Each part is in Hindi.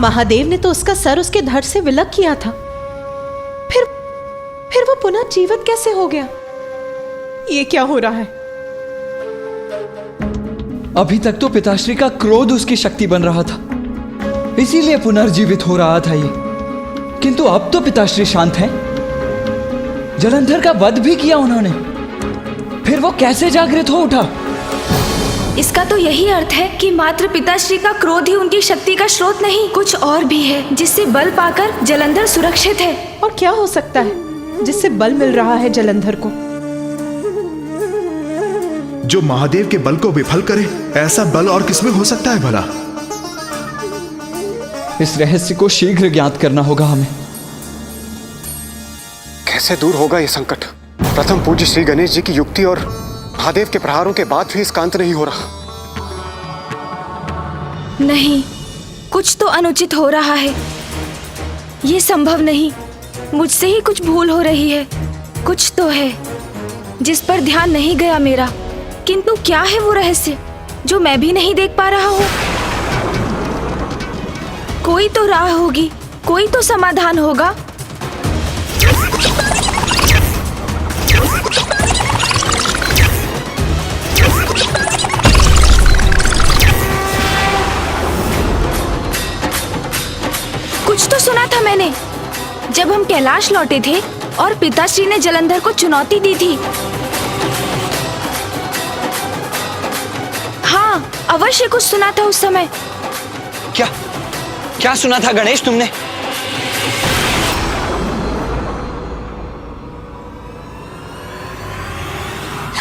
महादेव ने तो उसका सर उसके धड़ से विलग किया था, फिर वो पुनः जीवित कैसे हो गया? ये क्या हो रहा है? अभी तक तो पिताश्री का क्रोध उसकी शक्ति बन रहा था, इसीलिए पुनर्जीवित हो रहा था ये। किंतु अब तो पिताश्री शांत हैं। जलंधर का वध भी किया उन्होंने, फिर वो कैसे जागृत हो उठा? इसका तो यही अर्थ है कि मात्र पिताश्री का क्रोध ही उनकी शक्ति का स्रोत नहीं, कुछ और भी है जिससे बल पाकर जलंधर सुरक्षित है। और क्या हो सकता है जिससे बल मिल रहा है जलंधर को? जो महादेव के बल को विफल करे, ऐसा बल और किसमें हो सकता है भला? इस रहस्य को शीघ्र ज्ञात करना होगा हमें। कैसे दूर होगा ये संकट? प्रथम पूज्य श्री गणेश जी की युक्ति और महादेव के प्रहारों के बाद भी इसका अंत नहीं हो रहा। नहीं, कुछ तो अनुचित हो रहा है। ये संभव नहीं, मुझसे ही कुछ भूल हो रही है। कुछ तो है जिस पर ध्यान नहीं गया मेरा, किंतु क्या है वो रहस्य जो मैं भी नहीं देख पा रहा हूँ? कोई तो राह होगी, कोई तो समाधान होगा। कुछ तो सुना था मैंने जब हम कैलाश लौटे थे और पिताश्री ने जलंधर को चुनौती दी थी। हाँ, अवश्य कुछ सुना था उस समय। क्या सुना था गणेश तुमने?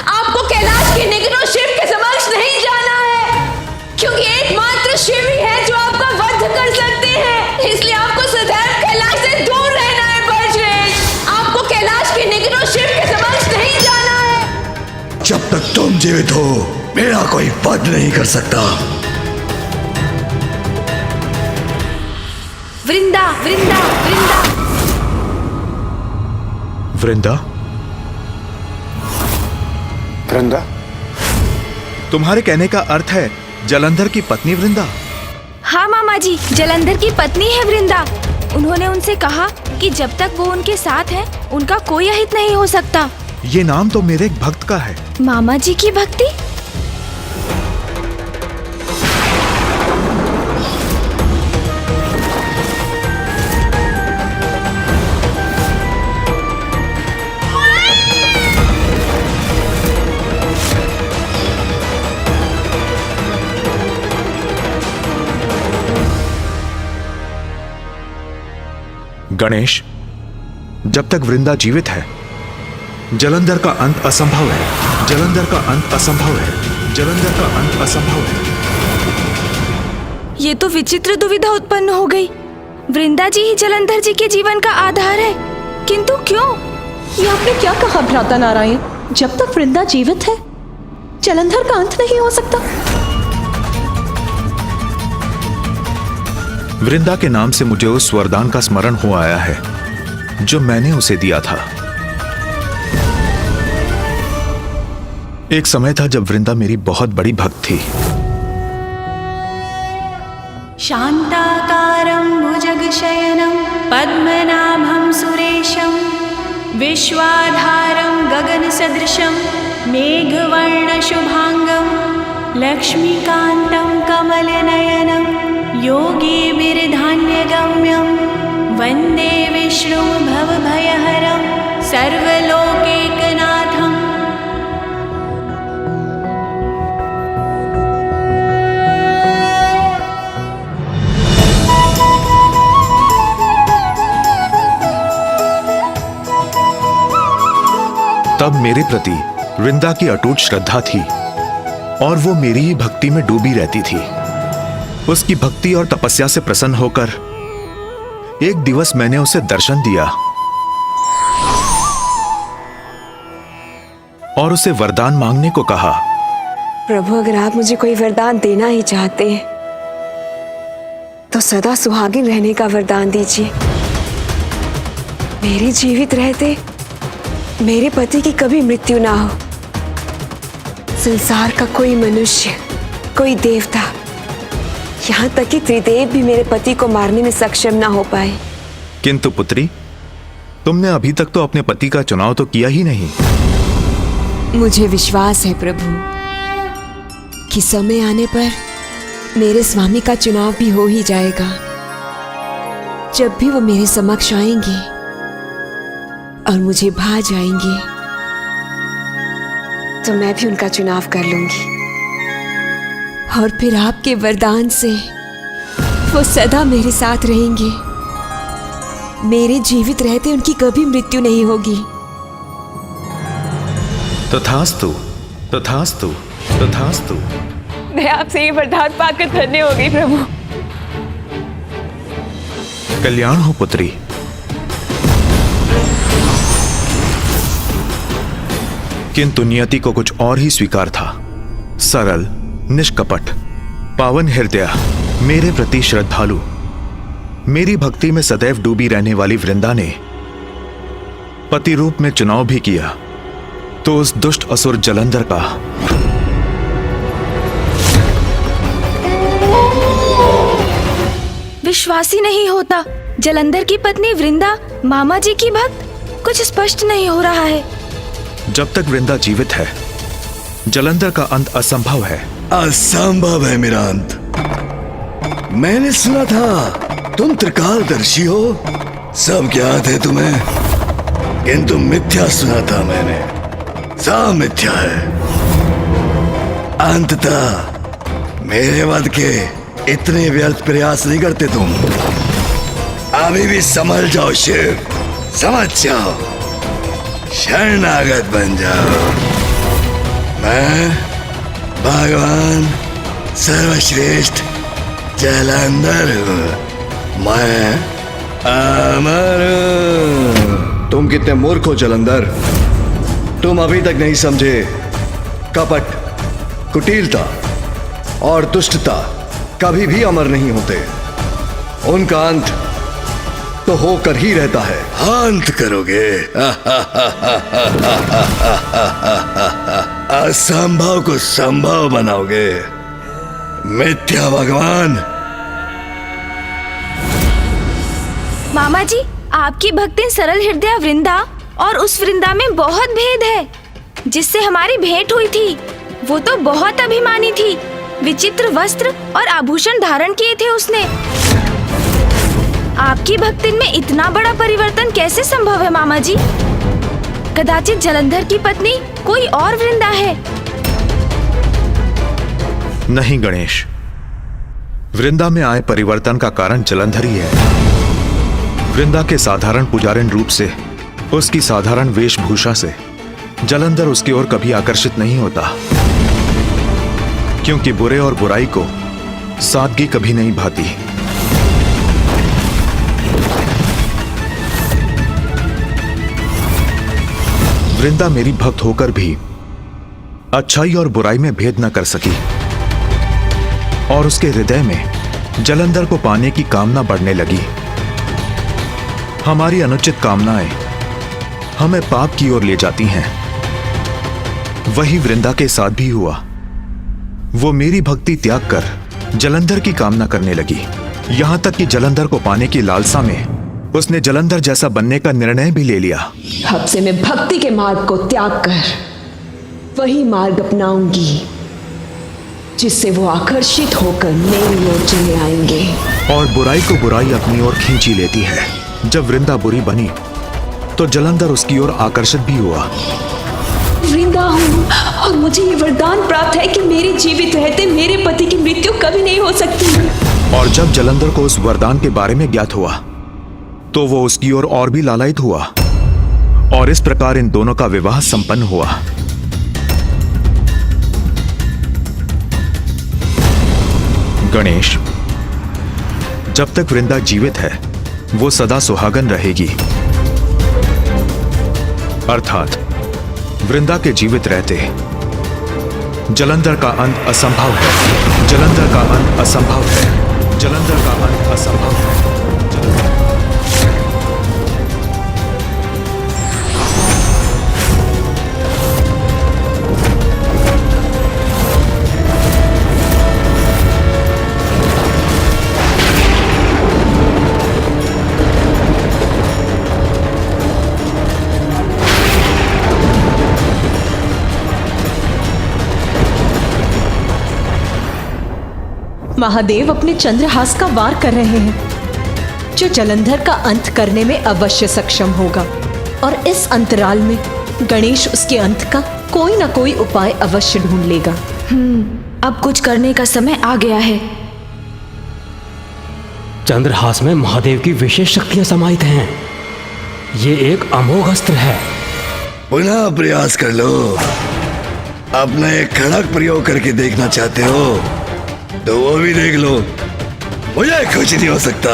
आपको कैलाश के निकटों शिव के समक्ष नहीं जाना है, क्योंकि एकमात्र शिव ही है जो आपका वध कर सकते हैं। इसलिए आपको सदैव कैलाश से दूर रहना है बजरंग। आपको कैलाश के निकटों शिव के समक्ष नहीं जाना है। जब तक तुम जीवित हो, मेरा कोई वध नहीं कर सकता। वृंदा वृंदा वृंदा वृंदा, वृंदा, तुम्हारे कहने का अर्थ है जलंधर की पत्नी वृंदा? हाँ मामा जी, जलंधर की पत्नी है वृंदा। उन्होंने उनसे कहा कि जब तक वो उनके साथ है, उनका कोई अहित नहीं हो सकता। ये नाम तो मेरे एक भक्त का है। मामा जी की भक्ति? गणेश, जब तक वृंदा जीवित है, जलंधर का अंत असंभव है। जलंधर का अंत असंभव है। जलंधर का अंत असंभव है। ये तो विचित्र दुविधा उत्पन्न हो गई। वृंदा जी ही जलंधर जी के जीवन का आधार है, किंतु क्यों? ये आपने क्या कहा भ्राता नारायण? जब तक वृंदा जीवित है, जलंधर का अंत नहीं हो सकता। वृंदा के नाम से मुझे उस वरदान का स्मरण हो आया है जो मैंने उसे दिया था। एक समय था जब वृंदा मेरी बहुत बड़ी भक्त थी। शांताकारं भुजगशयनं पद्मनाभं सुरेशं विश्वाधारं गगनसदृशं मेघवर्णशुभांगं लक्ष्मीकान्तं कमलनयनं योगीभिर्धान्यगम्यं वन्दे विष्णुं भवभयहरं सर्वलोकैकनाथम्। तब मेरे प्रति वृंदा की अटूट श्रद्धा थी और वो मेरी ही भक्ति में डूबी रहती थी। उसकी भक्ति और तपस्या से प्रसन्न होकर एक दिवस मैंने उसे दर्शन दिया और उसे वरदान मांगने को कहा। प्रभु, अगर आप मुझे कोई वरदान देना ही चाहते हैं तो सदा सुहागिन रहने का वरदान दीजिए। मेरे जीवित रहते मेरे पति की कभी मृत्यु ना हो। संसार का कोई मनुष्य, कोई देवता यहाँ तक कि त्रिदेव भी मेरे पति को मारने में सक्षम ना हो पाए। किंतु पुत्री, तुमने अभी तक तो अपने पति का चुनाव तो किया ही नहीं। मुझे विश्वास है प्रभु कि समय आने पर मेरे स्वामी का चुनाव भी हो ही जाएगा। जब भी वो मेरे समक्ष आएंगे और मुझे भा जाएंगे तो मैं भी उनका चुनाव कर लूंगी और फिर आपके वरदान से वो सदा मेरे साथ रहेंगे। मेरे जीवित रहते उनकी कभी मृत्यु नहीं होगी। तथास्तु, तथास्तु, तथास्तु। मैं आपसे ये वरदान पाकर धन्य हो गई प्रभु। कल्याण हो पुत्री। किंतु नियति को कुछ और ही स्वीकार था। सरल, निष्कपट, पावन हृदय, मेरे प्रति श्रद्धालु, मेरी भक्ति में सदैव डूबी रहने वाली वृंदा ने पति रूप में चुनाव भी किया तो उस दुष्ट असुर जलंधर का विश्वास ही नहीं होता। जलंधर की पत्नी वृंदा मामा जी की भक्त, कुछ स्पष्ट नहीं हो रहा है। जब तक वृंदा जीवित है जलंधर का अंत असंभव है। असंभव है मेरा अंत। मैंने सुना था तुम त्रिकालदर्शी हो, सब ज्ञात है तुम्हें, किंतु मिथ्या सुना था मैंने, सब मिथ्या है। अंततः मेरे वध के इतने व्यर्थ प्रयास नहीं करते तुम। अभी भी समझ जाओ शिव, समझ जाओ, शरणागत बन जाओ। मैं भगवान सर्वश्रेष्ठ जलंधर हूँ, मैं अमर हूँ। तुम कितने मूर्ख हो जलंधर, तुम अभी तक नहीं समझे कपट, कुटिलता और दुष्टता कभी भी अमर नहीं होते। उनका अंत तो होकर ही रहता है। अंत करोगे? असंभव को संभव बनाओगे, मिथ्या भगवान। मामा जी, आपकी भक्ति सरल हृदय वृंदा और उस वृंदा में बहुत भेद है। जिससे हमारी भेंट हुई थी वो तो बहुत अभिमानी थी, विचित्र वस्त्र और आभूषण धारण किए थे उसने। आपकी भक्ति में इतना बड़ा परिवर्तन कैसे संभव है मामा जी? कदाचित जलंधर की पत्नी कोई और वृंदा है। नहीं गणेश, वृंदा में आए परिवर्तन का कारण जलंधर ही है। वृंदा के साधारण पुजारिन रूप से, उसकी साधारण वेशभूषा से जलंधर उसकी ओर कभी आकर्षित नहीं होता, क्योंकि बुरे और बुराई को सादगी कभी नहीं भाती। वृंदा मेरी भक्त होकर भी अच्छाई और बुराई में भेद न कर सकी और उसके हृदय में जलंधर को पाने की कामना बढ़ने लगी। हमारी अनुचित कामनाएं हमें पाप की ओर ले जाती हैं। वही वृंदा के साथ भी हुआ। वो मेरी भक्ति त्याग कर जलंधर की कामना करने लगी। यहां तक कि जलंधर को पाने की लालसा में उसने जलंधर जैसा बनने का निर्णय भी ले लिया। अब से मैं भक्ति के मार्ग को त्याग कर वही मार्ग अपनाऊंगी जिससे वो आकर्षित होकर मेरी ओर चले आएंगे। और बुराई को बुराई अपनी ओर खींची लेती है। जब वृंदा बुरी बनी तो जलंधर उसकी ओर आकर्षित भी हुआ। वृंदा हूँ और मुझे ये वरदान प्राप्त है कि मेरे जीवित रहते मेरे पति की मृत्यु कभी नहीं हो सकती। और जब जलंधर को उस वरदान के बारे में ज्ञात हुआ तो वो उसकी ओर और भी लालायित हुआ और इस प्रकार इन दोनों का विवाह संपन्न हुआ। गणेश, जब तक वृंदा जीवित है वो सदा सुहागन रहेगी। अर्थात वृंदा के जीवित रहते जलंधर का अंत असंभव है। जलंधर का अंत असंभव है। जलंधर का अंत असंभव है। महादेव अपने चंद्रहास का वार कर रहे हैं, जो जलंधर का अंत करने में अवश्य सक्षम होगा। और इस अंतराल में गणेश उसके अंत का कोई ना कोई उपाय अवश्य ढूंढ लेगा। अब कुछ करने का समय आ गया है। चंद्रहास में महादेव की विशेष शक्तियां समाहित हैं। ये एक अमोघ अस्त्र है। पुनः प्रयास कर लो। अपना एक खड़क प्रयोग करके देखना चाहते हो तो वो भी देख लो। मुझे कुछ नहीं हो सकता,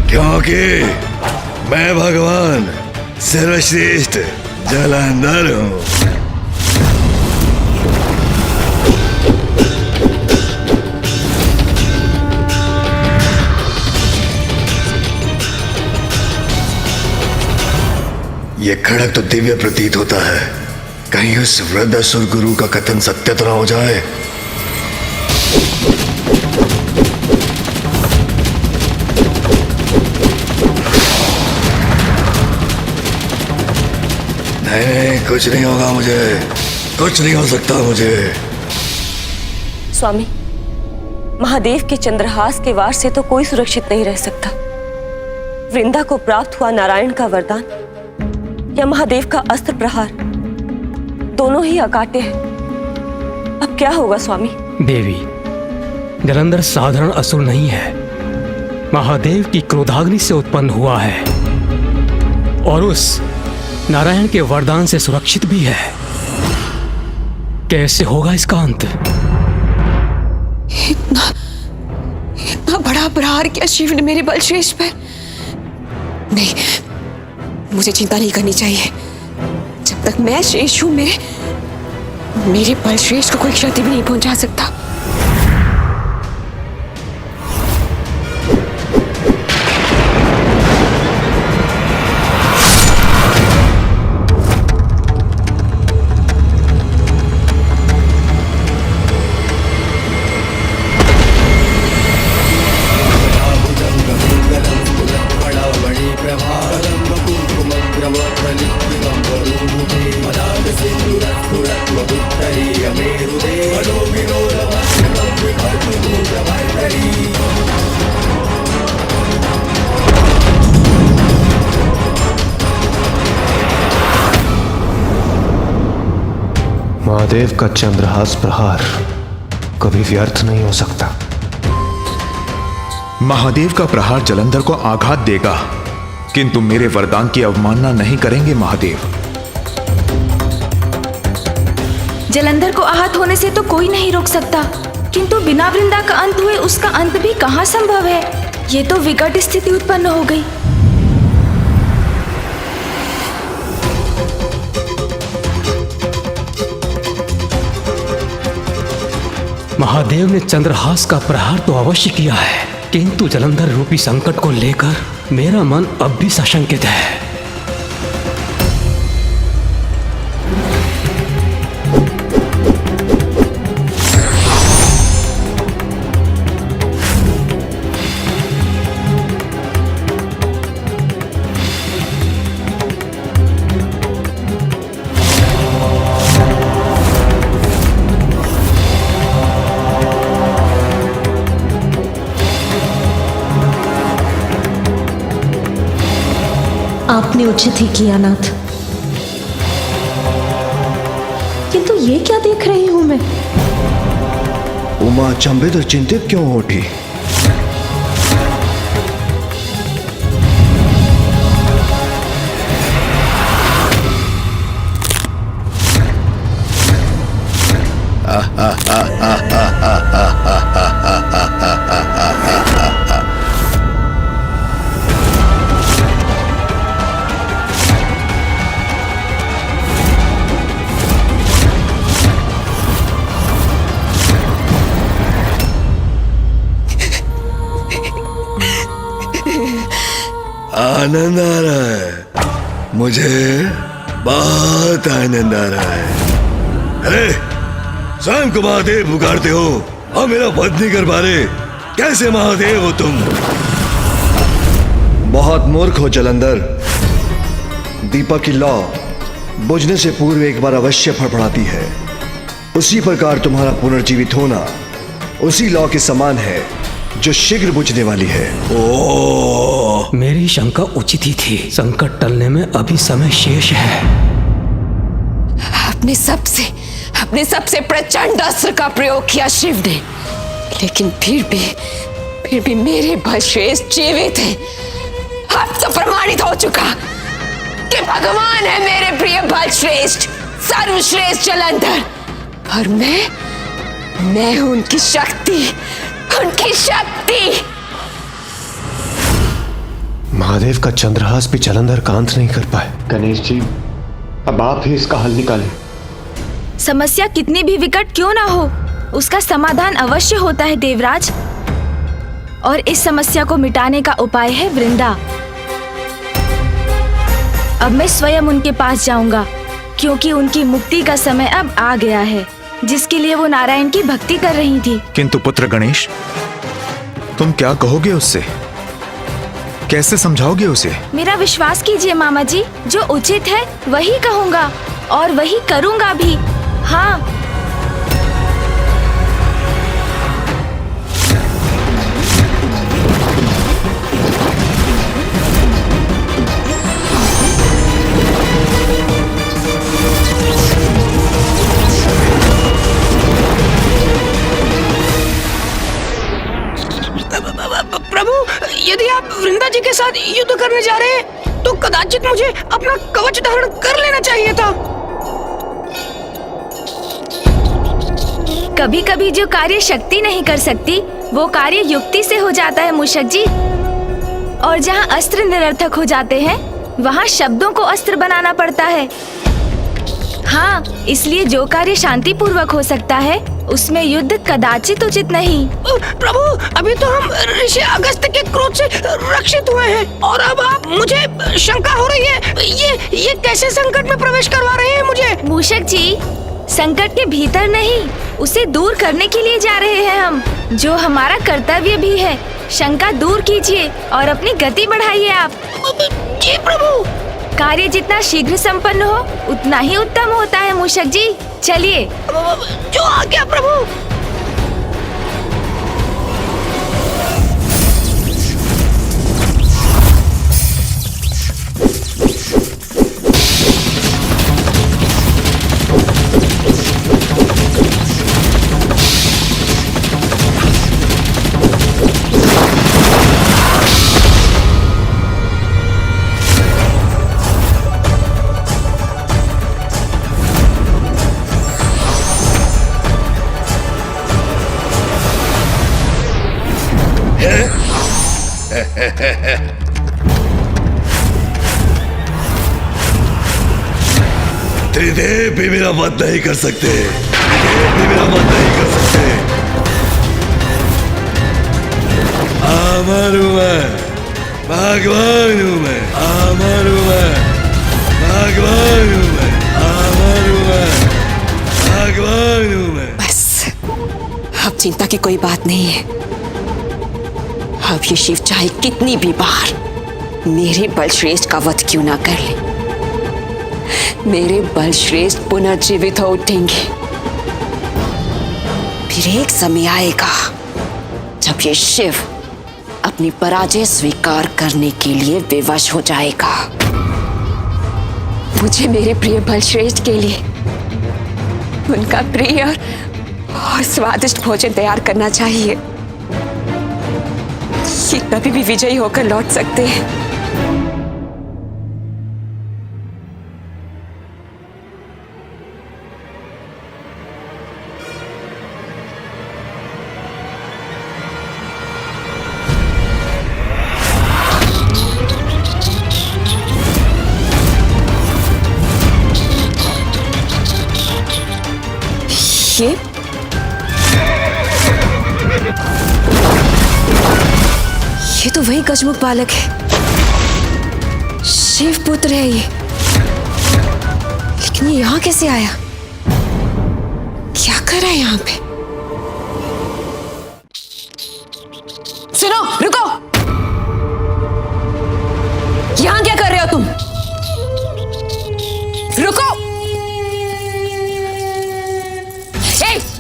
क्योंकि मैं भगवान सर्वश्रेष्ठ जलंधर हूं। ये खड़क तो दिव्य प्रतीत होता है। कहीं उस वृद्ध असुर गुरु का कथन सत्य तो ना हो जाए। नहीं, कुछ नहीं होगा मुझे, कुछ नहीं हो सकता मुझे। स्वामी, महादेव के चंद्रहास के वार से तो कोई सुरक्षित नहीं रह सकता। वृंदा को प्राप्त हुआ नारायण का वरदान या महादेव का अस्त्र प्रहार, दोनों ही अकाट्य हैं। अब क्या होगा स्वामी? देवी, जलंधर साधारण असुर नहीं है, महादेव की क्रोधाग्नि से उत्पन्न हुआ है और उस नारायण के वरदान से सुरक्षित भी है। कैसे होगा इसका अंत? इतना बड़ा प्रहार किया शिव ने मेरे बलश्रेष्ठ पर। नहीं, मुझे चिंता नहीं करनी चाहिए। जब तक मैं शेष हूं, मेरे बलश्रेष्ठ को कोई क्षति भी नहीं पहुंचा सकता। महादेव का चंद्रहास प्रहार कभी व्यर्थ नहीं हो सकता। महादेव का प्रहार जलंधर को आघात देगा, किंतु मेरे वरदान की अवमानना नहीं करेंगे महादेव। जलंधर को आहत होने से तो कोई नहीं रोक सकता, किंतु बिना वृंदा का अंत हुए उसका अंत भी कहाँ संभव है? ये तो विकट स्थिति उत्पन्न हो गई। महादेव ने चंद्रहास का प्रहार तो अवश्य किया है, किंतु जलंधर रूपी संकट को लेकर मेरा मन अब भी सशंकित है। आपने उचित ही किया नाथ, किंतु ये क्या देख रही हूं मैं? उमा अचंभित और चिंतित क्यों हो उठी? आनंद आ रहा है, मुझे बहुत आनंद आ रहा है। अरे स्वयं को महादेव पुकारते हो और मेरा वध नहीं कर पा रहे, कैसे महादेव हो तुम? बहुत मूर्ख हो जलंधर। दीपक की लौ बुझने से पूर्व एक बार अवश्य फड़फड़ाती है। उसी प्रकार तुम्हारा पुनर्जीवित होना उसी लौ के समान है जो शीघ्र बुझने वाली है। ओ मेरी शंका उचित ही थी। संकट टलने में अभी समय शेष है। अपने सबसे प्रचंड अस्त्र का प्रयोग किया शिव ने, लेकिन फिर भी मेरे बलश्रेष्ठ जीवित हैं। अब तो प्रमाणित हो चुका कि भगवान है मेरे प्रिय बलश्रेष्ठ, सर्वश्रेष्ठ जलंधर। पर मैं हूं उनकी शक्ति। महादेव का चंद्रहास भी जलंधर का अंत नहीं कर पाए। गणेश जी, अब आप ही इसका हल निकालें। समस्या कितनी भी विकट क्यों ना हो, उसका समाधान अवश्य होता है देवराज। और इस समस्या को मिटाने का उपाय है वृंदा। अब मैं स्वयं उनके पास जाऊंगा, क्योंकि उनकी मुक्ति का समय अब आ गया है, जिसके लिए वो नारायण की भक्ति कर रही थी। किंतु पुत्र गणेश, तुम क्या कहोगे उससे? कैसे समझाओगे उसे? मेरा विश्वास कीजिए मामा जी, जो उचित है वही कहूंगा और वही करूंगा भी। हाँ, प्रभु, यदि आप वृंदा जी के साथ युद्ध करने जा रहे हैं तो कदाचित मुझे अपना कवच धारण कर लेना चाहिए था। कभी कभी जो कार्य शक्ति नहीं कर सकती, वो कार्य युक्ति से हो जाता है मूषक जी। और जहाँ अस्त्र निरर्थक हो जाते हैं, वहाँ शब्दों को अस्त्र बनाना पड़ता है। हाँ, इसलिए जो कार्य शांति पूर्वक हो सकता है, उसमें युद्ध कदाचित उचित नहीं। प्रभु, अभी तो हम ऋषि अगस्त्य के क्रोध से रक्षित हुए हैं, और अब आप मुझे शंका हो रही है। ये कैसे संकट में प्रवेश करवा रहे हैं मुझे? मूषक जी, संकट के भीतर नहीं, उसे दूर करने के लिए जा रहे हैं हम, जो हमारा कर्तव्य भी है। शंका दूर कीजिए और अपनी गति बढ़ाइए आप। जी प्रभु। कार्य जितना शीघ्र संपन्न हो, उतना ही उत्तम होता है मूषक जी। चलिए। जो आज्ञा प्रभु। त्रिदेव भी मेरा वध नहीं कर सकते, त्रिदेव भी मेरा वध नहीं कर सकते। अमर हूं मैं, भगवान हूं मैं, अमर हूं मैं, भगवान हूं मैं, अमर हूं मैं, भगवान हूं मैं। बस, अब चिंता की कोई बात नहीं है। अब ये शिव चाहे कितनी भी बार मेरे बलश्रेष्ठ का वध क्यों ना कर ले, मेरे बलश्रेष्ठ पुनर्जीवित हो उठेंगे। फिर एक समय आएगा जब ये शिव अपनी पराजय स्वीकार करने के लिए विवश हो जाएगा। मुझे मेरे प्रिय बलश्रेष्ठ के लिए उनका प्रिय और स्वादिष्ट भोजन तैयार करना चाहिए। ये कभी भी विजयी होकर लौट सकते हैं। ये तो वही गजमुख बालक है, शिव पुत्र है ये। लेकिन ये यहाँ कैसे आया? क्या कर रहा है यहाँ पे? सुनो, रुको। यहाँ क्या कर रहे हो तुम? रुको।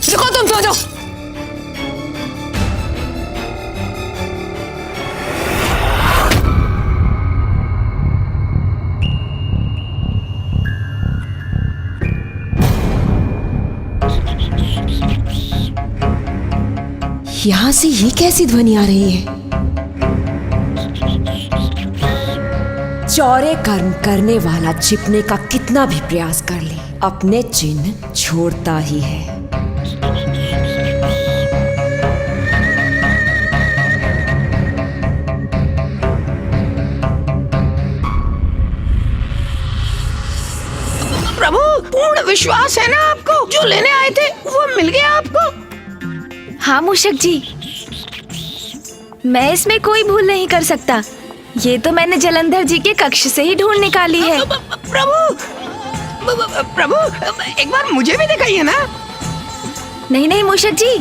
रुको तुम दोनों। यहाँ से ये कैसी ध्वनि आ रही है? चौरे कर्म करने वाला छिपने का कितना भी प्रयास कर ले, अपने चिन्ह छोड़ता ही है। प्रभु, पूर्ण विश्वास है ना आपको? जो लेने आए थे वो मिल गया आपको? हाँ मूषक जी, मैं इसमें कोई भूल नहीं कर सकता। ये तो मैंने जलंधर जी के कक्ष से ही ढूंढ निकाली है। प्रभु, प्रभु, एक बार मुझे भी दिखाइए ना। नहीं नहीं मूषक जी,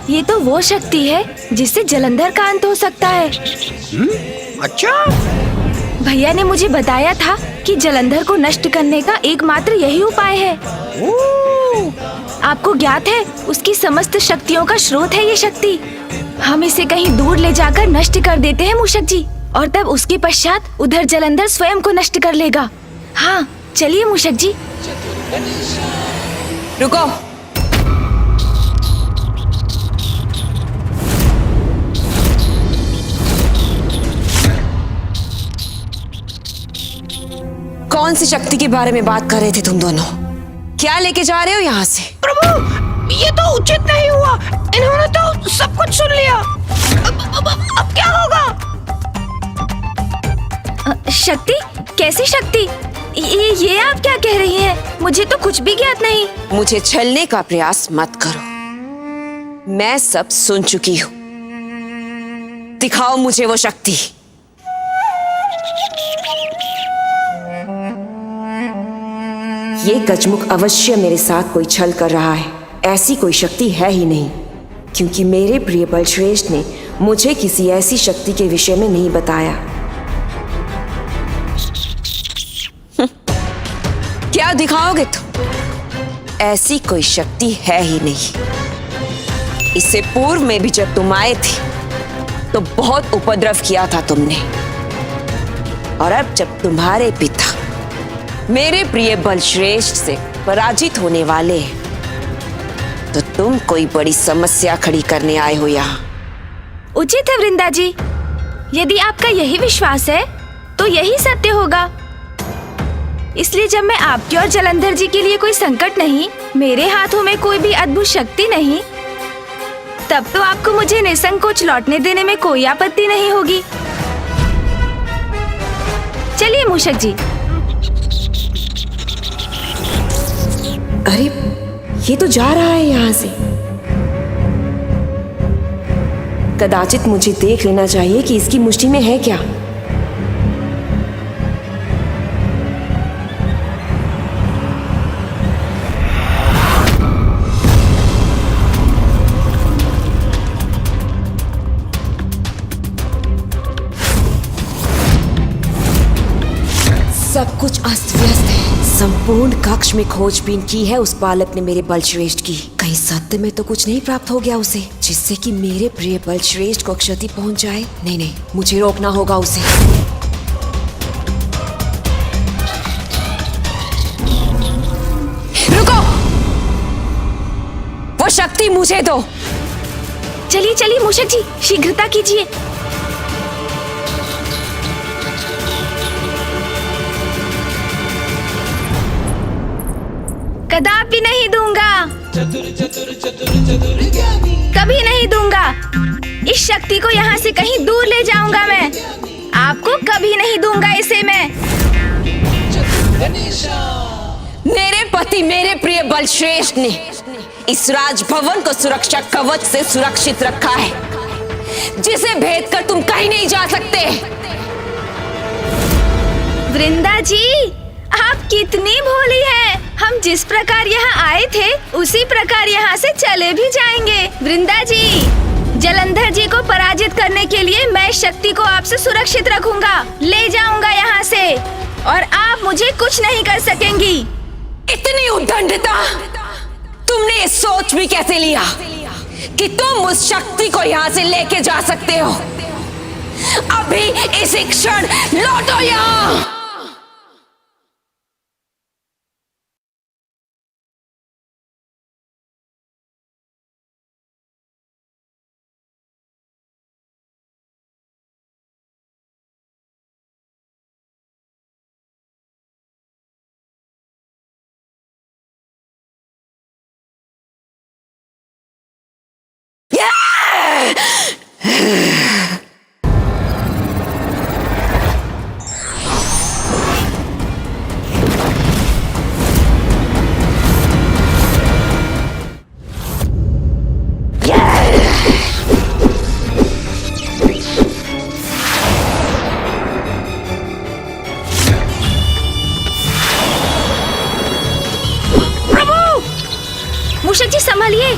ये तो वो शक्ति है जिससे जलंधर का अंत हो सकता है। अच्छा, भैया ने मुझे बताया था कि जलंधर को नष्ट करने का एकमात्र यही उपाय है। आपको ज्ञात है, उसकी समस्त शक्तियों का स्रोत है ये शक्ति। हम इसे कहीं दूर ले जाकर नष्ट कर देते हैं मूषक जी, और तब उसके पश्चात उधर जलंधर स्वयं को नष्ट कर लेगा। हाँ चलिए मूषक जी। रुको। कौन सी शक्ति के बारे में बात कर रहे थे तुम दोनों? क्या लेके जा रहे हो यहाँ से? प्रभु, ये तो उचित नहीं हुआ। इन्होंने तो सब कुछ सुन लिया। अब क्या होगा? शक्ति? कैसी शक्ति? ये आप क्या कह रही हैं? मुझे तो कुछ भी ज्ञात नहीं। मुझे छलने का प्रयास मत करो, मैं सब सुन चुकी हूँ। दिखाओ मुझे वो शक्ति। ये गजमुख अवश्य मेरे साथ कोई छल कर रहा है। ऐसी कोई शक्ति है ही नहीं, क्योंकि मेरे प्रिय बलश्रेष्ठ ने मुझे किसी ऐसी शक्ति के विषय में नहीं बताया। क्या दिखाओगे तुम? ऐसी कोई शक्ति है ही नहीं। इससे पूर्व में भी जब तुम आए थे तो बहुत उपद्रव किया था तुमने, और अब जब तुम्हारे पिता मेरे प्रिय बलश्रेष्ठ से पराजित होने वाले हैं तो तुम कोई बड़ी समस्या खड़ी करने आए हो यहाँ। उचित है वृंदा जी, यदि आपका यही विश्वास है तो यही सत्य होगा। इसलिए जब मैं आपके और जलंधर जी के लिए कोई संकट नहीं, मेरे हाथों में कोई भी अद्भुत शक्ति नहीं, तब तो आपको मुझे निसंकोच लौटने देने में कोई आपत्ति नहीं होगी। चलिए मूषक जी। अरे ये तो जा रहा है यहाँ से। कदाचित मुझे देख लेना चाहिए कि इसकी मुट्ठी में है क्या। सब कुछ अस्त व्यस्त है। संपूर्ण कक्ष में खोजबीन की है उस बालक ने मेरे बलश्रेष्ठ की। कहीं सत्य में तो कुछ नहीं प्राप्त हो गया उसे, जिससे कि मेरे प्रिय बलश्रेष्ठ को क्षति पहुंच जाए। नहीं नहीं, मुझे रोकना होगा उसे। रुको, वो शक्ति मुझे दो। चलिए चलिए मूषक जी, शीघ्रता कीजिए। कदापि नहीं दूंगा, कभी नहीं दूंगा। इस शक्ति को यहाँ से कहीं दूर ले जाऊंगा मैं। आपको कभी नहीं दूंगा इसे मैं। मेरे पति मेरे प्रिय बलश्रेष्ठ ने इस राजभवन को सुरक्षा कवच से सुरक्षित रखा है, जिसे भेद कर तुम कहीं नहीं जा सकते। वृंदा जी, आप कितनी भोली हैं। हम जिस प्रकार यहाँ आए थे उसी प्रकार यहाँ से चले भी जाएंगे। वृंदा जी, जलंधर जी को पराजित करने के लिए मैं शक्ति को आपसे सुरक्षित रखूंगा, ले जाऊंगा यहाँ से, और आप मुझे कुछ नहीं कर सकेंगी। इतनी उद्दंडता तुमने सोच भी कैसे लिया कि तुम उस शक्ति को यहाँ से लेके जा सकते हो? अभी इसी क्षण लौटो यहाँ। संभलिए।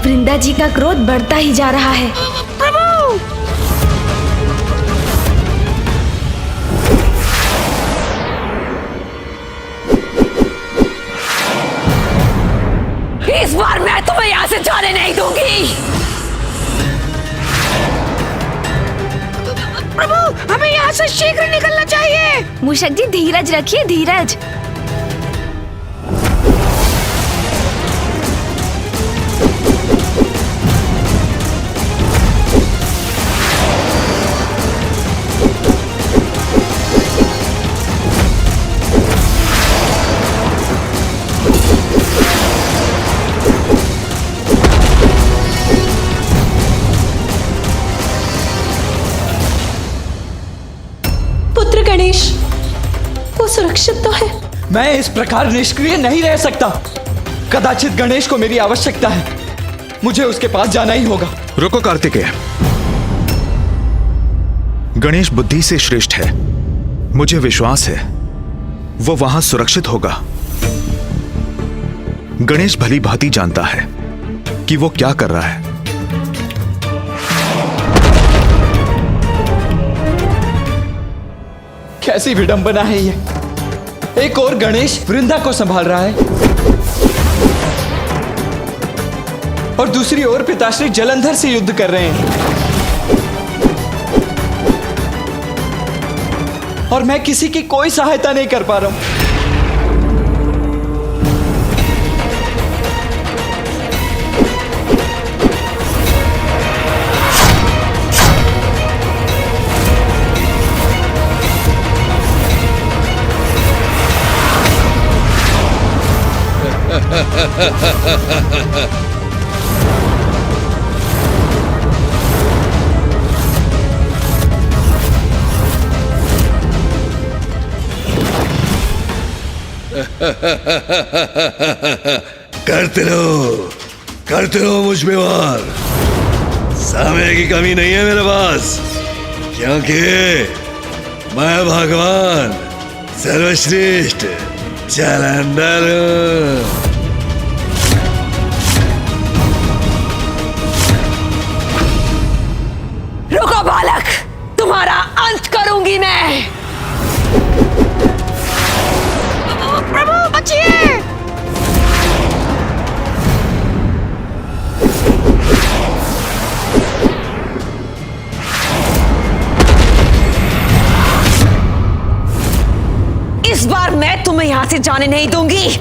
वृंदा जी का क्रोध बढ़ता ही जा रहा है। इस बार मैं तुम्हें यहाँ से जाने नहीं दूंगी। प्रभु, हमें यहाँ से शीघ्र निकलना चाहिए। मूषक जी धीरज रखिए, धीरज। गणेश, वो सुरक्षित तो है। मैं इस प्रकार निष्क्रिय नहीं रह सकता। कदाचित गणेश को मेरी आवश्यकता है। मुझे उसके पास जाना ही होगा। रुको कार्तिकेय, गणेश बुद्धि से श्रेष्ठ है। मुझे विश्वास है वो वहां सुरक्षित होगा। गणेश भली भांति जानता है कि वो क्या कर रहा है। कैसी विडंबना है ये। एक और गणेश वृंदा को संभाल रहा है और दूसरी ओर पिताश्री जलंधर से युद्ध कर रहे हैं, और मैं किसी की कोई सहायता नहीं कर पा रहा हूं। करते रहो मुझ में वार। समय की कमी नहीं है मेरे पास, क्योंकि मैं भगवान सर्वश्रेष्ठ जलंधर हूं। रुको बालक, तुम्हारा अंत करूंगी मैं। प्रभु बचिए। इस बार मैं तुम्हें यहां से जाने नहीं दूंगी।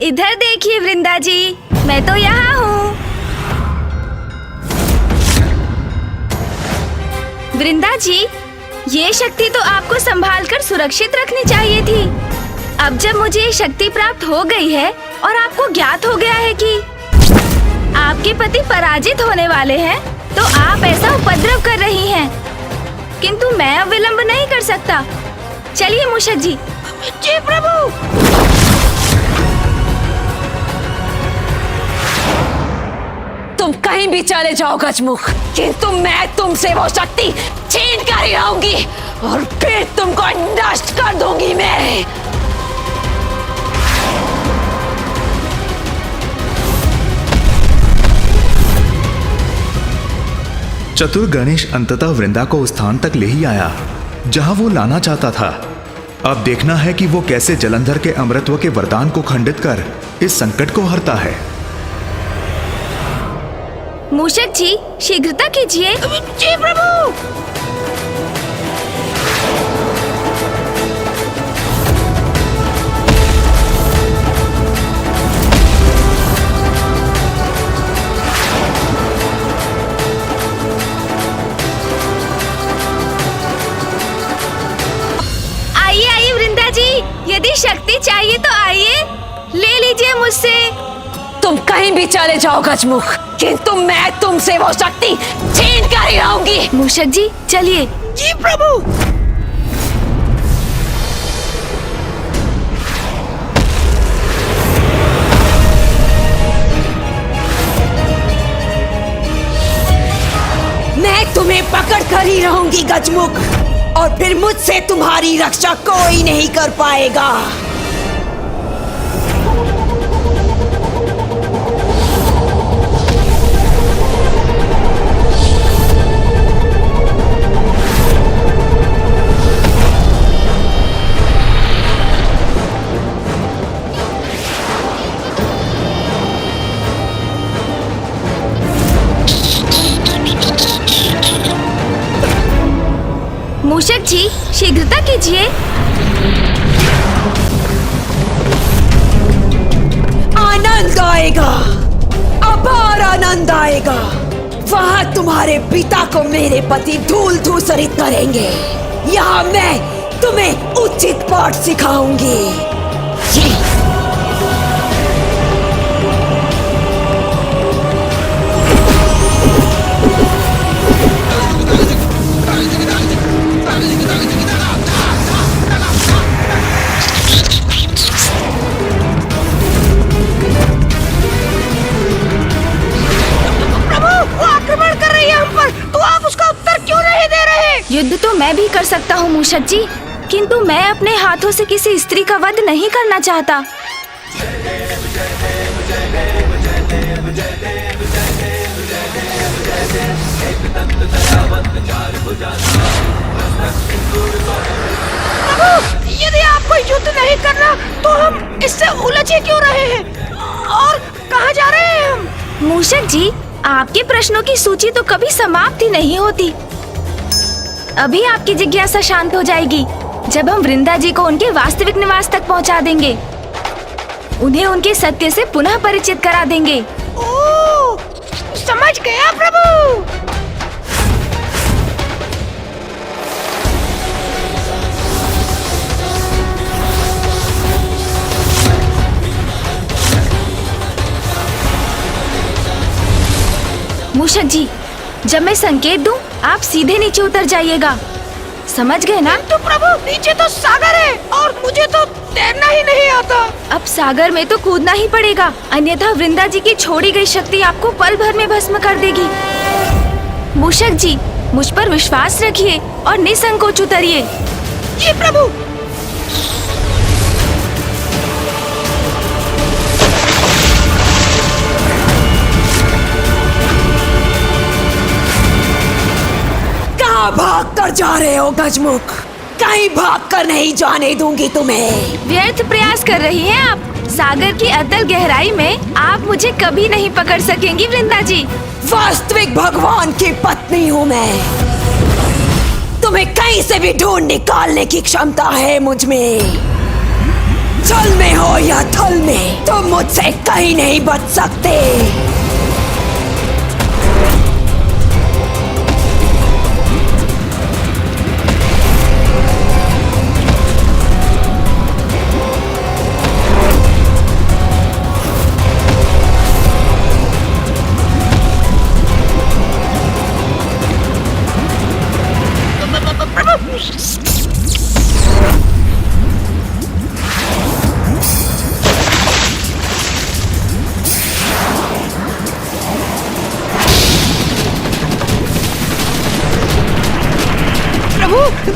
इधर देखिए वृंदा जी, मैं तो यहाँ हूँ। वृंदा जी, ये शक्ति तो आपको संभाल कर सुरक्षित रखनी चाहिए थी। अब जब मुझे ये शक्ति प्राप्त हो गई है और आपको ज्ञात हो गया है कि आपके पति पराजित होने वाले हैं, तो आप ऐसा उपद्रव कर रही हैं। किंतु मैं अब विलंब नहीं कर सकता। चलिए मूषक जी। जी प्रभु। तुम कहीं भी चले जाओ गजमुख, किंतु मैं तुमसे वो शक्ति छीन कर ही रहूंगी और फिर तुमको नष्ट कर दूंगी मैं। चतुर गणेश अंततः वृंदा को उस स्थान तक ले ही आया जहां वो लाना चाहता था। अब देखना है कि वो कैसे जलंधर के अमृतत्व के वरदान को खंडित कर इस संकट को हरता है। मूषक जी, शीघ्रता कीजिए। जी प्रभु। शक्ति चाहिए तो आइए, ले लीजिए मुझसे। तुम कहीं भी चले जाओ गजमुख, किंतु मैं तुमसे वो शक्ति छीन कर ही रहूंगी। मूषक जी चलिए। जी प्रभु। मैं तुम्हें पकड़ कर ही रहूंगी गजमुख, और फिर मुझसे तुम्हारी रक्षा कोई नहीं कर पाएगा। मूषक जी शीघ्रता कीजिए। आनंद आएगा, अपार आनंद आएगा। वहाँ तुम्हारे पिता को मेरे पति धूल धूसरित करेंगे। यहाँ मैं तुम्हें उचित पाठ सिखाऊंगी। युद्ध तो मैं भी कर सकता हूँ मूषक जी, किंतु मैं अपने हाथों से किसी स्त्री का वध नहीं करना चाहता। यदि आपको युद्ध नहीं करना तो हम इससे उलझे क्यों रहे हैं और कहाँ जा रहे हैं हम? मूषक जी आपके प्रश्नों की सूची तो कभी समाप्त ही नहीं होती। अभी आपकी जिज्ञासा शांत हो जाएगी जब हम वृंदा जी को उनके वास्तविक निवास तक पहुंचा देंगे। उन्हें उनके सत्य से पुनः परिचित करा देंगे। ओह, समझ गया प्रभु। मूषक जी जब मैं संकेत दूं, आप सीधे नीचे उतर जाइएगा, समझ गए ना? तो प्रभु नीचे तो सागर है और मुझे तो तैरना ही नहीं आता। अब सागर में तो कूदना ही पड़ेगा, अन्यथा वृंदा जी की छोड़ी गई शक्ति आपको पल भर में भस्म कर देगी। मूषक जी मुझ पर विश्वास रखिए और निसंकोच उतरिए। जी प्रभु। भाग कर जा रहे हो गजमुख? कहीं भाग कर नहीं जाने दूंगी तुम्हें। व्यर्थ प्रयास कर रही हैं आप। सागर की अतल गहराई में आप मुझे कभी नहीं पकड़ सकेंगी वृंदा जी। वास्तविक भगवान की पत्नी हूँ मैं। तुम्हें कहीं से भी ढूंढ निकालने की क्षमता है मुझ में। जल में हो या थल में, तुम मुझसे कहीं नहीं बच सकते।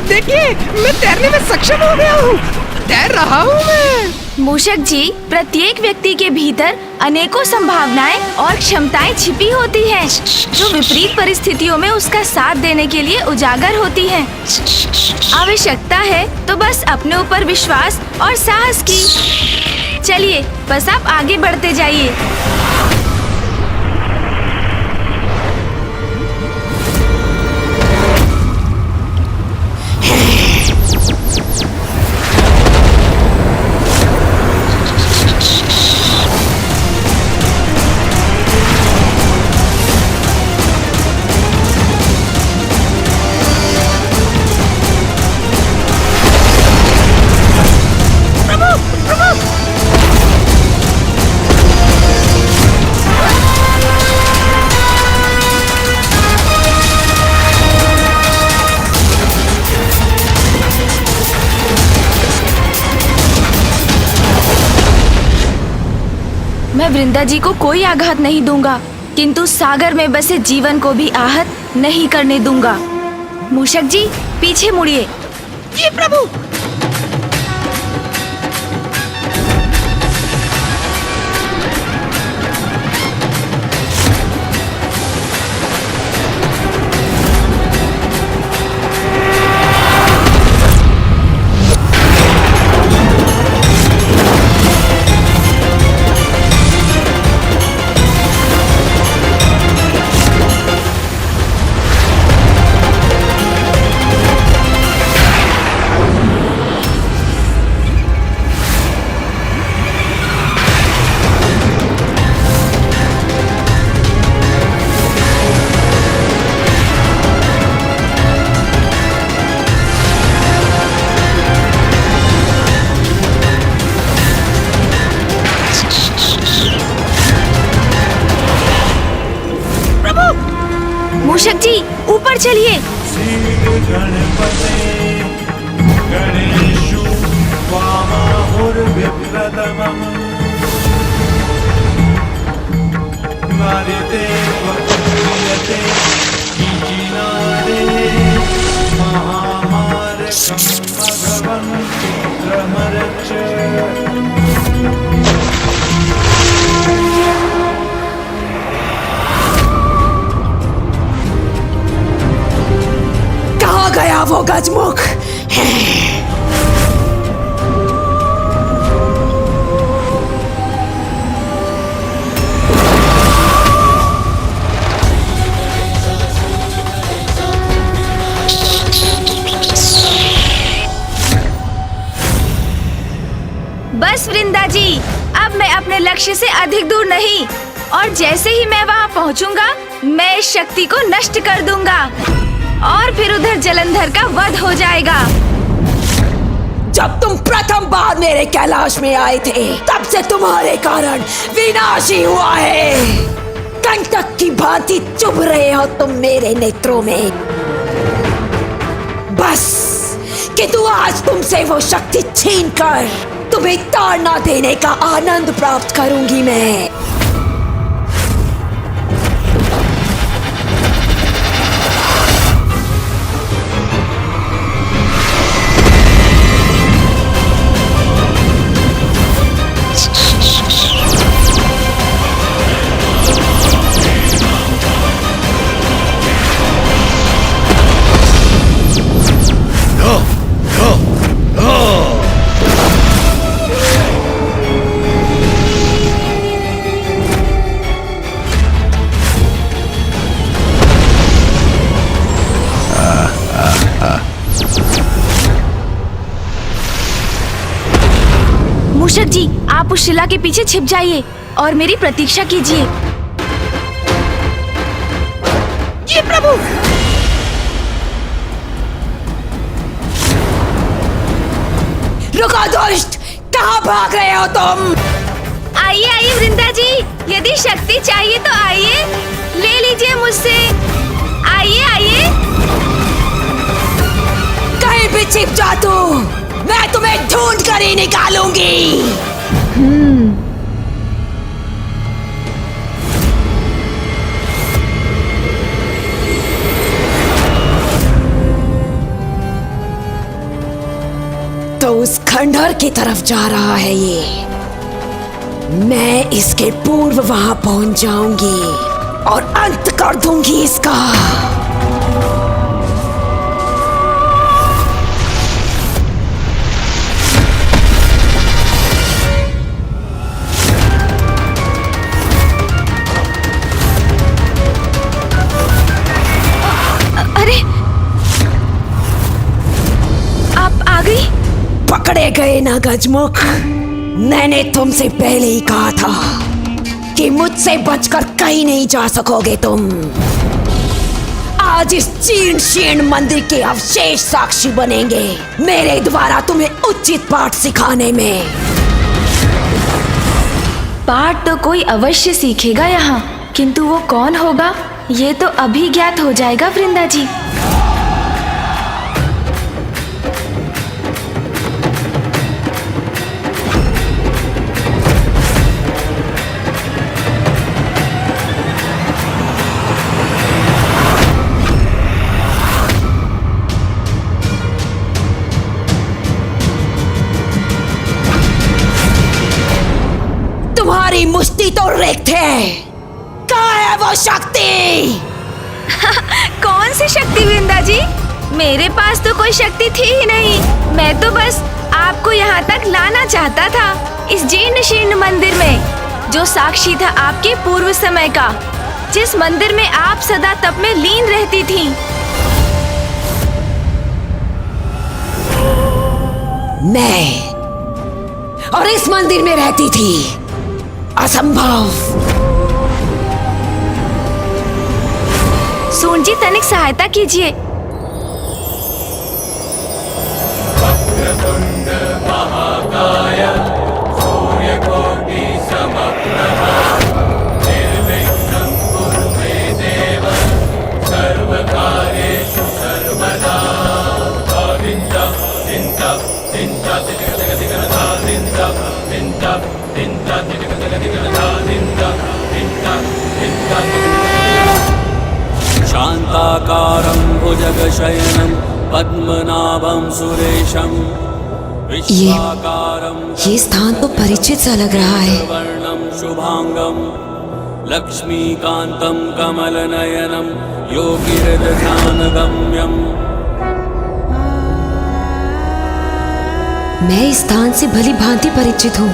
देखिए मैं तैरने में सक्षम हो गया हूँ, तैर रहा हूँ मैं। मूषक जी प्रत्येक व्यक्ति के भीतर अनेकों संभावनाएं और क्षमताएं छिपी होती हैं, जो विपरीत परिस्थितियों में उसका साथ देने के लिए उजागर होती हैं। आवश्यकता है तो बस अपने ऊपर विश्वास और साहस की। चलिए बस आप आगे बढ़ते जाइए। मैं वृंदा जी को कोई आघात नहीं दूंगा, किंतु सागर में बसे जीवन को भी आहत नहीं करने दूंगा। मूषक जी पीछे मुड़िए। जी प्रभु। मूषक जी ऊपर चलिए। कहाँ गया वो गजमुख? बस वृंदा जी, अब मैं अपने लक्ष्य से अधिक दूर नहीं, और जैसे ही मैं वहाँ पहुँचूंगा मैं इस शक्ति को नष्ट कर दूंगा और फिर उधर जलंधर का वध हो जाएगा। जब तुम प्रथम बार मेरे कैलाश में आए थे तब से तुम्हारे कारण विनाश ही हुआ है। कंटक की भांति चुभ रहे हो तुम मेरे नेत्रों में। बस किंतु आज तुमसे वो शक्ति छीन कर तुम्हें ताड़ना देने का आनंद प्राप्त करूंगी मैं। मूषक जी आप उस शिला के पीछे छिप जाइए और मेरी प्रतीक्षा कीजिए। जी प्रभु। रुको दुष्ट, कहाँ भाग रहे हो तुम? आइए आइए वृंदा जी, यदि शक्ति चाहिए तो आइए, ले लीजिए मुझसे। आइए आइए। कहीं भी छिप जा तू, मैं तुम्हें ढूंढ कर ही निकालूंगी। तो उस खंडहर की तरफ जा रहा है ये। मैं इसके पूर्व वहां पहुंच जाऊंगी और अंत कर दूंगी इसका। अरे आप आ गई? पकड़े गए ना गजमुख। मैंने तुमसे पहले ही कहा था कि मुझसे बचकर कहीं नहीं जा सकोगे तुम। आज इस चीर्ण शीर्ण मंदिर के अवशेष साक्षी बनेंगे मेरे द्वारा तुम्हें उचित पाठ सिखाने में। पाठ तो कोई अवश्य सीखेगा यहाँ, किंतु वो कौन होगा ये तो अभी ज्ञात हो जाएगा वृंदा जी। शक्ति तो रिक्त है। कहाँ है वो शक्ति? कौन सी शक्ति वृंदा जी? मेरे पास तो कोई शक्ति थी ही नहीं। मैं तो बस आपको यहाँ तक लाना चाहता था, इस जीर्ण शीर्ण मंदिर में, जो साक्षी था आपके पूर्व समय का, जिस मंदिर में आप सदा तप में लीन रहती थीं। मैं और इस मंदिर में रहती थी? असंभव। सून जी, तनिक सहायता कीजिए। शांताकारं भुजगशयनं पद्मनाभं सुरेशं ये स्थान तो परिचित सा लग रहा है। वर्णं शुभांगं लक्ष्मीकान्तं कमलनयनं योगिहृदध्यानगम्यं। मैं इस स्थान से भली भांति परिचित हूँ।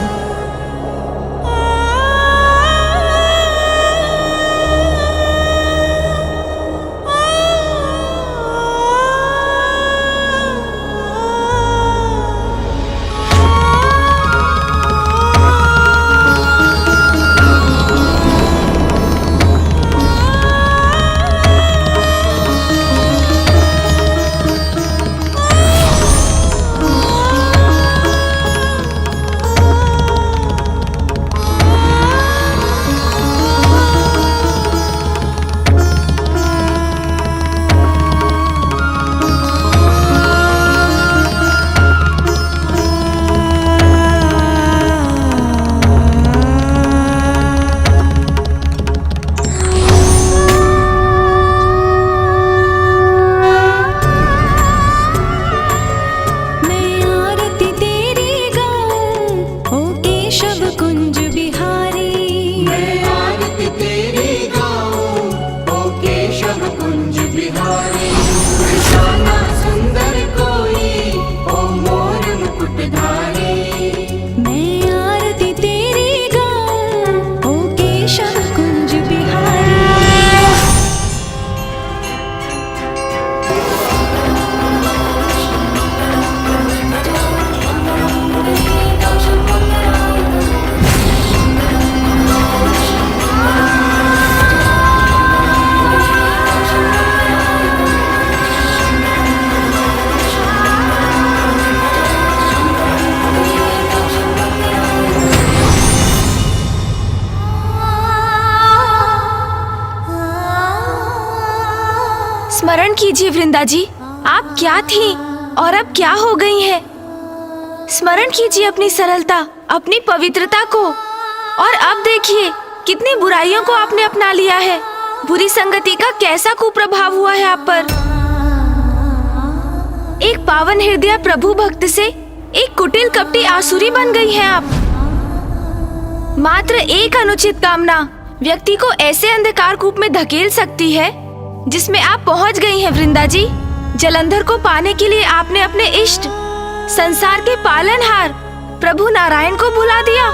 स्मरण कीजिए वृंदा जी, आप क्या थी और अब क्या हो गई हैं? स्मरण कीजिए अपनी सरलता, अपनी पवित्रता को। और अब देखिए कितनी बुराइयों को आपने अपना लिया है। बुरी संगति का कैसा कुप्रभाव हुआ है आप पर। एक पावन हृदय प्रभु भक्त से एक कुटिल कपटी आसुरी बन गई हैं आप। मात्र एक अनुचित कामना व्यक्ति को ऐसे अंधकार कूप में धकेल सकती है जिसमें आप पहुंच गई हैं वृंदा जी। जलंधर को पाने के लिए आपने अपने इष्ट, संसार के पालनहार प्रभु नारायण को भुला दिया।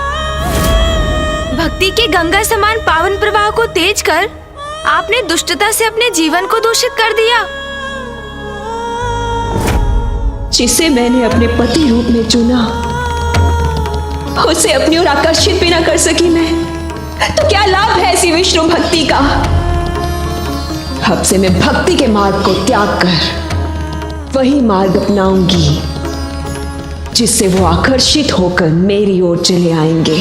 भक्ति के गंगा समान पावन प्रवाह को तेज कर आपने दुष्टता से अपने जीवन को दूषित कर दिया। जिसे मैंने अपने पति रूप में चुना, उसे अपनी ओर आकर्षित भी न कर सकी मैं, तो क्या लाभ है ऐसी विष्णु भक्ति का। अब से मैं भक्ति के मार्ग को त्याग कर वही मार्ग अपनाऊंगी जिससे वो आकर्षित होकर मेरी ओर चले आएंगे।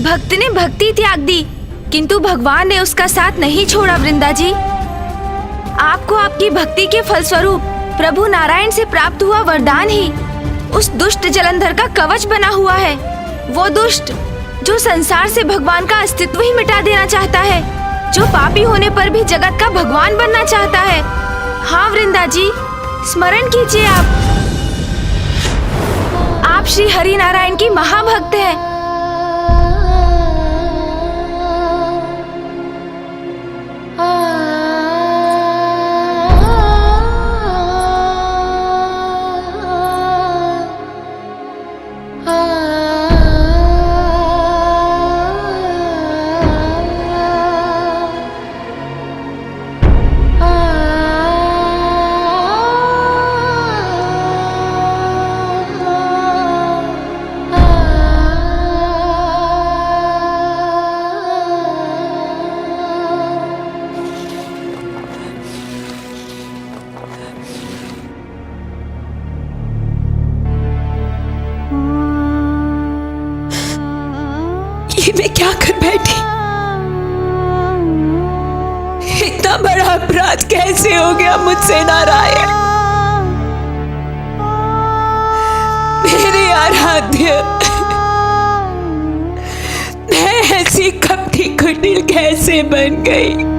भक्त ने भक्ति त्याग दी, किंतु भगवान ने उसका साथ नहीं छोड़ा वृंदा जी। आपको आपकी भक्ति के फलस्वरूप प्रभु नारायण से प्राप्त हुआ वरदान ही उस दुष्ट जलंधर का कवच बना हुआ है। वो दुष्ट जो संसार से भगवान का अस्तित्व ही मिटा देना चाहता है, जो पापी होने पर भी जगत का भगवान बनना चाहता है। हाँ वृंदा जी, स्मरण कीजिए आप आप श्री हरि नारायण की महाभक्त हैं। ये मैं क्या कर बैठी? इतना बड़ा अपराध कैसे हो गया मुझसे नारायण? मेरे आराध्य, मैं ऐसी कपटी कुटिल कैसे बन गई?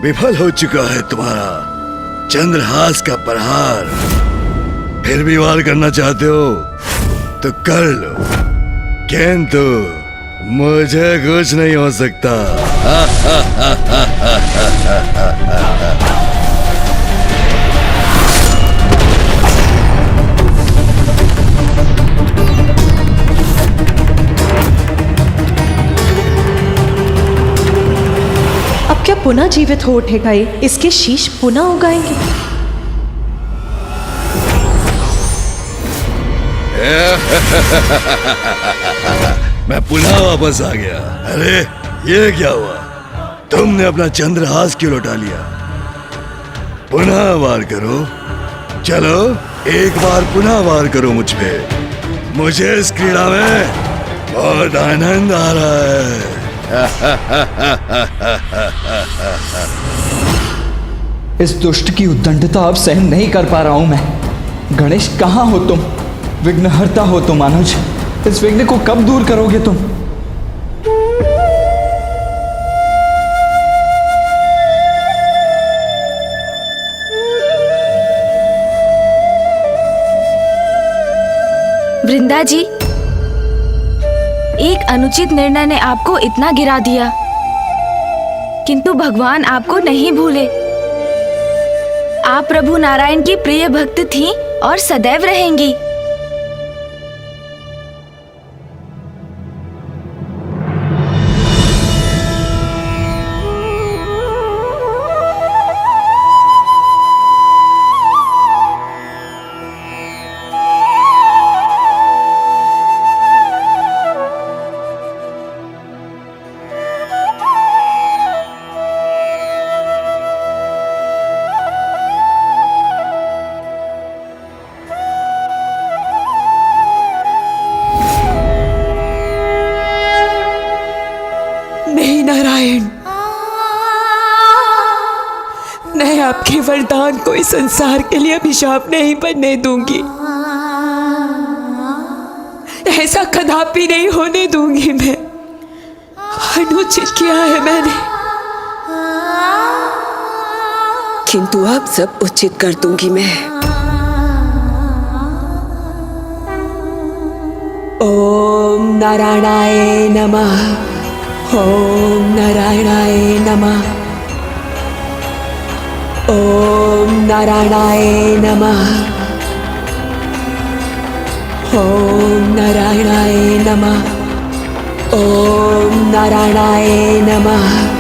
विफल हो चुका है तुम्हारा चंद्रहास का प्रहार। फिर भी वार करना चाहते हो तो कर लो, किंतु मुझे कुछ नहीं हो सकता। अब क्या पुनः जीवित हो उठेगा ये? इसके शीश पुनः उगाएंगे? मैं पुनः वापस आ गया। अरे ये क्या हुआ? तुमने अपना चंद्रहास क्यों लौटा लिया? पुनः वार करो, चलो एक बार पुनः वार करो मुझ पे। मुझे इस क्रीड़ा में बहुत आनंद आ रहा है। इस दुष्ट की उद्दंडता अब सहन नहीं कर पा रहा हूं मैं। गणेश, कहाँ हो तुम? विघ्नहर्ता हो तुम अनुज। इस विघ्न को कब दूर करोगे तुम? वृंदा जी, एक अनुचित निर्णय ने आपको इतना गिरा दिया, किंतु भगवान आपको नहीं भूले। आप प्रभु नारायण की प्रिय भक्त थीं और सदैव रहेंगी। नहीं नारायण, मैं आपके वरदान को इस संसार के लिए अभिशाप नहीं बनने दूंगी। ऐसा कदापि नहीं होने दूंगी मैं। अनुचित किया है मैंने, किंतु अब सब उचित कर दूंगी मैं। ओम नारायणाय नमः। ओम नारायणाय नमः। ओम नारायणाय नमः। ओम नारायणाय नमः। ओम नारायणाय नमः।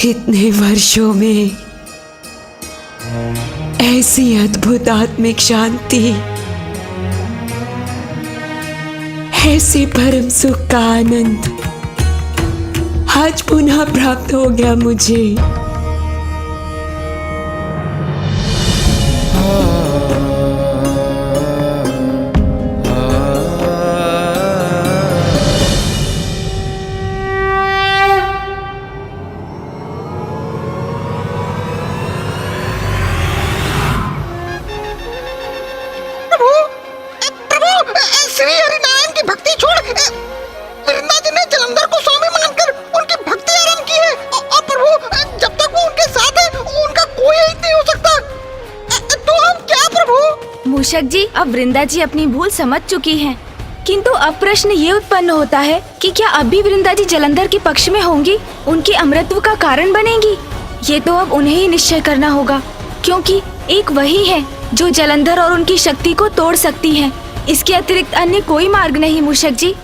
इतने वर्षों में ऐसी अद्भुत आत्मिक शांति, ऐसे परम सुख का आनंद आज पुनः प्राप्त हो गया मुझे। श्री हरिनारायण की भक्ति छोड़ वृंदा जी ने जलंधर को स्वामी मानकर उनकी भक्ति आरंभ की है और प्रभु जब तक वो उनके साथ है उनका कोई हित नहीं हो सकता। तो हम क्या प्रभु? मूषक जी, अब वृंदा जी अपनी भूल समझ चुकी हैं, किंतु अब प्रश्न ये उत्पन्न होता है कि क्या अब भी वृंदा जी जलंधर के पक्ष में होंगी, उनके अमृतत्व का कारण बनेंगी? ये तो अब उन्हें ही निश्चय करना होगा, क्योंकि एक वही है जो जलंधर और उनकी शक्ति को तोड़ सकती है। इसके अतिरिक्त अन्य कोई मार्ग नहीं मूषक जी।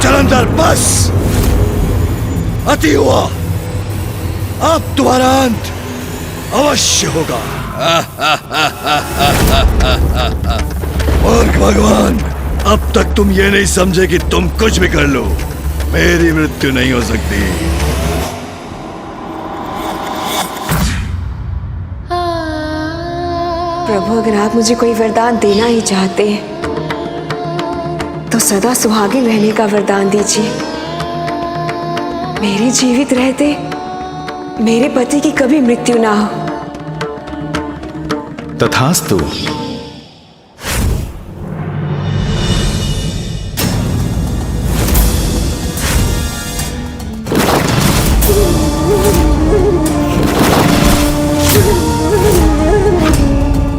जलंधर बस, अति हुआ, अब तुम्हारा अंत अवश्य होगा। मूर्ख भगवान, अब तक तुम ये नहीं समझे कि तुम कुछ भी कर लो, मेरी मृत्यु नहीं हो सकती। प्रभु, अगर आप मुझे कोई वरदान देना ही चाहते हैं तो सदा सुहागिन रहने का वरदान दीजिए। मेरी जीवित रहते मेरे पति की कभी मृत्यु ना हो। तथास्तु।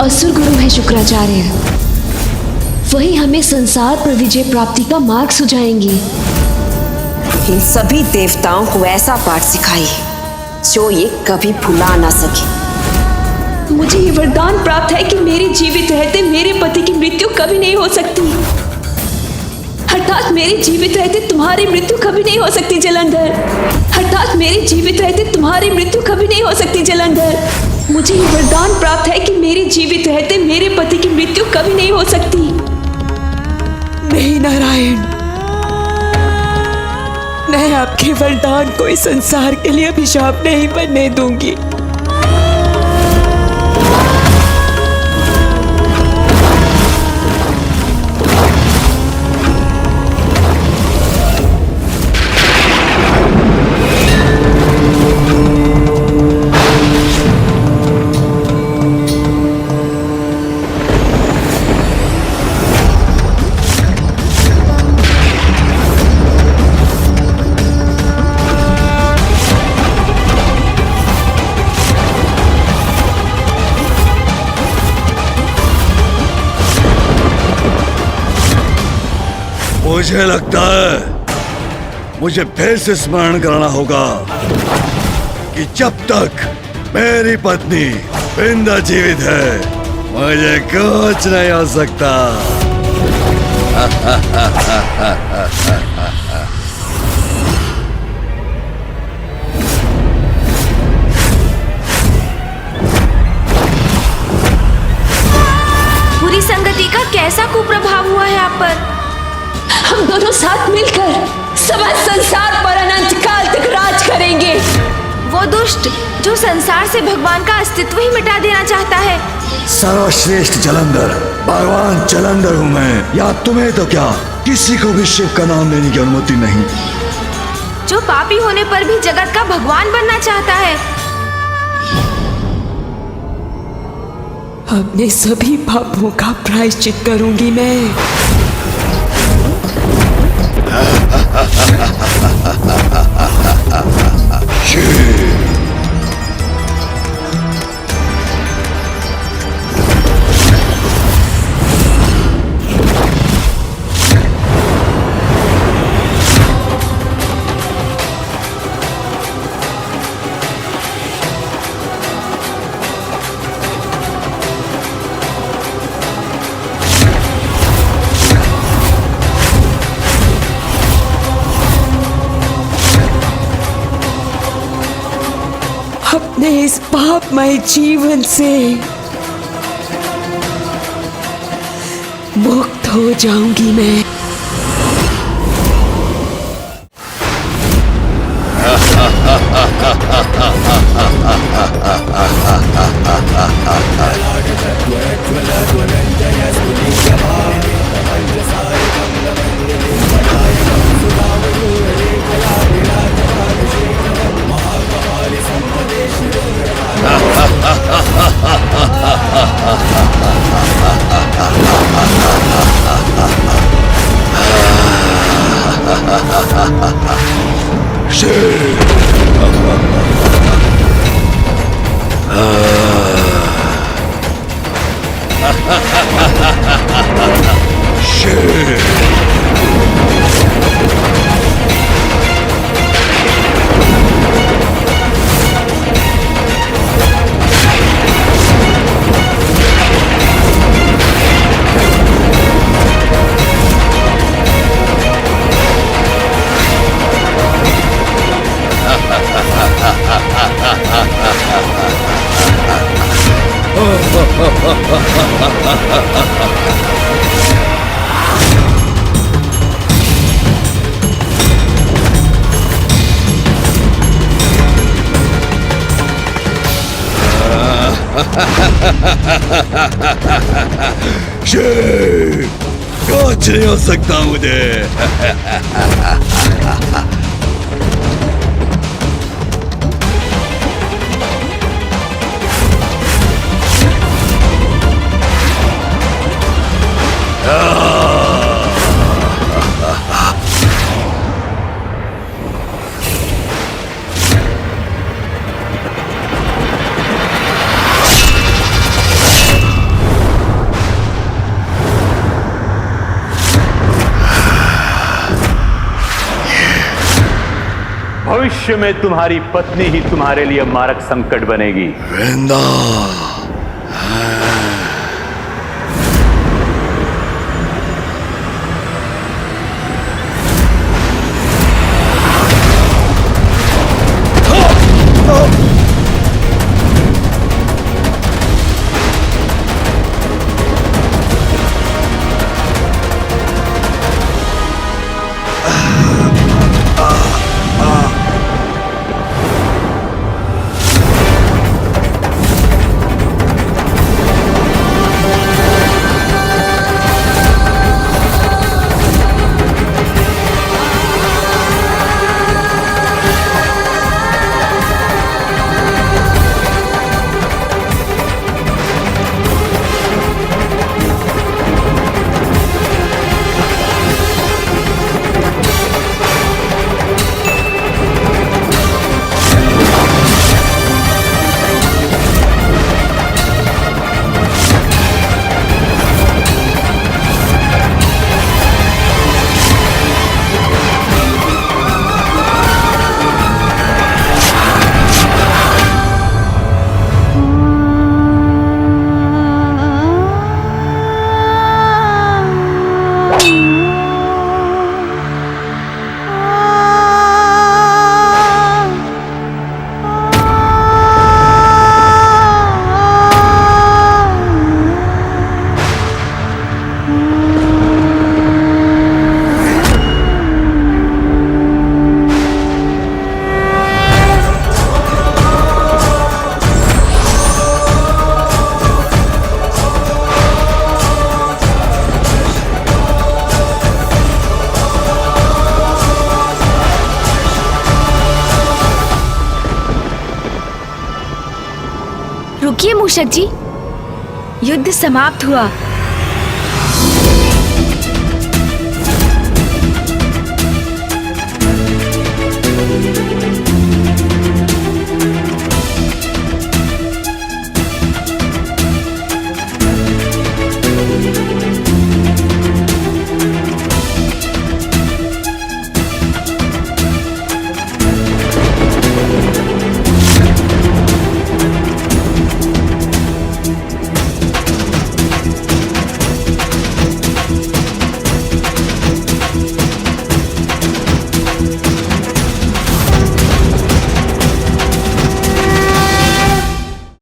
असुर गुरु है शुक्राचार्य, वही हमें संसार पर विजय प्राप्ति का मार्ग सुझाएंगे। इन सभी देवताओं को ऐसा पाठ सिखाइए जो ये कभी भुला ना सके। मुझे ये वरदान प्राप्त है कि मेरे जीवित रहते मेरे पति की मृत्यु कभी नहीं हो सकती, अर्थात मेरे जीवित रहते तुम्हारी मृत्यु कभी नहीं हो सकती जलंधर, अर्थात मेरे जीवित रहते तुम्हारी मृत्यु कभी नहीं हो सकती जलंधर। मुझे ये वरदान प्राप्त है कि मेरे जीवित रहते मेरे पति की मृत्यु कभी नहीं हो सकती। नहीं नारायण, मैं आपके वरदान को इस संसार के लिए अभिशाप नहीं बनने दूंगी। मुझे लगता है मुझे फिर से स्मरण कराना होगा कि जब तक मेरी पत्नी वृंदा जीवित है मुझे कुछ नहीं हो सकता। बुरी संगति का कैसा कुप्रभाव हुआ है आप पर? हम दोनों साथ मिलकर समस्त संसार पर अनंत काल तक राज करेंगे। वो दुष्ट जो संसार से भगवान का अस्तित्व ही मिटा देना चाहता है। सर्वश्रेष्ठ जलंधर, भगवान जलंधर हूं मैं, या तुम्हें तो क्या किसी को भी शिव का नाम लेने की अनुमति नहीं। जो पापी होने पर भी जगत का भगवान बनना चाहता है। अपने सभी पापों का प्रायश्चित करूंगी मैं। शिव अपने इस पापमय जीवन से मुक्त हो जाऊंगी मैं। कुछ नहीं हो सकता मुझे। भविष्य में तुम्हारी पत्नी ही तुम्हारे लिए मारक संकट बनेगी। वृंदा, रुकिए मूषक जी, युद्ध समाप्त हुआ।